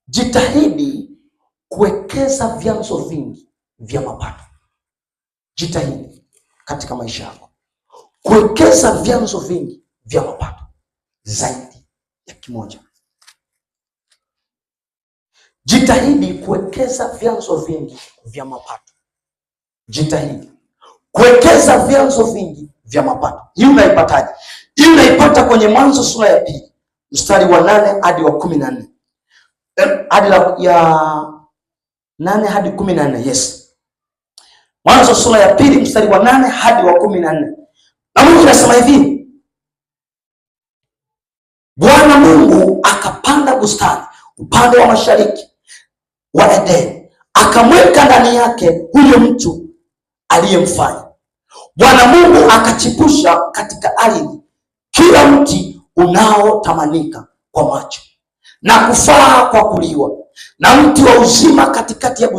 Jitahidi kuwekeza vyanzo vingi vya mapato. Jitahidi katika maisha yako kuwekeza vyanzo vingi vya mapato zaidi ya kimoja. Jitahidi kuwekeza vyanzo vingi vya mapato. Jitahidi kuwekeza vyanzo vingi vya mapato. Hii unaipataje? Hii unaipata kwenye Mwanzo sura ya 2 mstari wa 8 hadi wa 14. Hadi ya 8 hadi 14. Yes. Mwanzo sura ya 2 mstari wa 8 hadi wa 14. Na Mungu anasema hivi: Bwana Mungu akapanda bustani upande wa mashariki wa Edeni, akamweka ndani yake huyo mtu aliyemfanya. Bwana Mungu akachipusha katika ardhi kila mti unaotamanika kwa macho na kufaa kwa kuliwa, na mti wa uzima katikati ya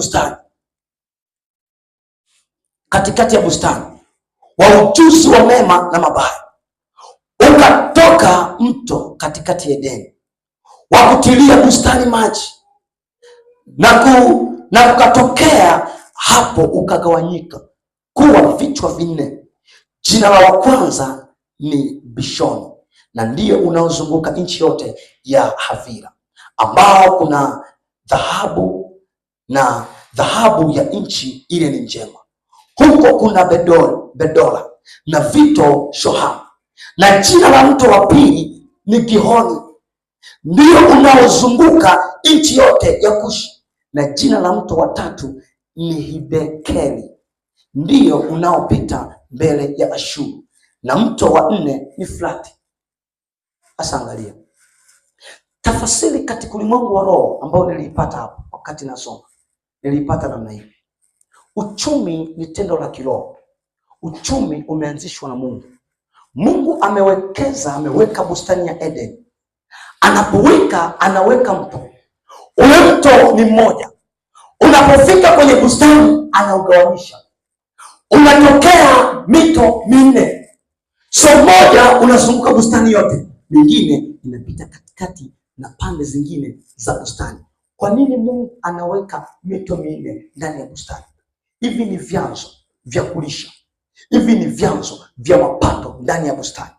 bustani wa ujuzi wa mema na mabaya. Ukatoka mto katikati ya Edeni wa kutilia bustani maji, na ukatokea hapo ukagawanyika kuwa vichwa vinne. Jina la kwanza ni Bishoni, na ndiyo unaozunguka nchi yote ya Havila, ambao kuna dhahabu, na dhahabu ya nchi ile ni njema. Huko kuna Bedola na vito Shohamu, na jina la mto wa pili ni Gihoni, ndio unaozunguka nchi yote ya Kushi, na jina la mto wa tatu ni Hidekeli, ndio unaopita mbele ya Ashuru, na mto wa 4 ni Frati. Sasa angalia tafasiri katika ulimwengu wa roho ambao niliipata hapo wakati nasoma. Niliipata namna hii: uchumi ni tendo la kiroho. Uchumi umeanzishwa na Mungu. Mungu ameweka bustani ya Eden. Anapoweka, anaweka mto. Ule mto ni mmoja. Unapofika kwenye bustani, anaugawanyisha. Unatokea mito 4. So moja unazunguka bustani yote, mingine inapita katikati na pande zingine za bustani. Kwa nini Mungu anaweka mito 4 ndani ya bustani? Hivi ni vyanzo vya kulisha. Hivi ni vyanzo vya mapato ndani ya bustani.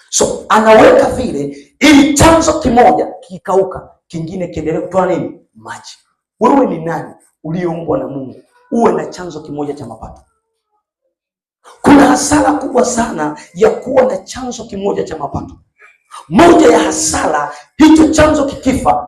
So anaweka vile ili chanzo kimoja kikauka, kingine kiendelee kutoa nini? Maji. Wewe ni nani uliyeumbwa na Mungu uwe na chanzo kimoja cha mapato? Kuna hasara kubwa sana ya kuwa na chanzo kimoja cha mapato. Moja ya hasara, hicho chanzo kikifa,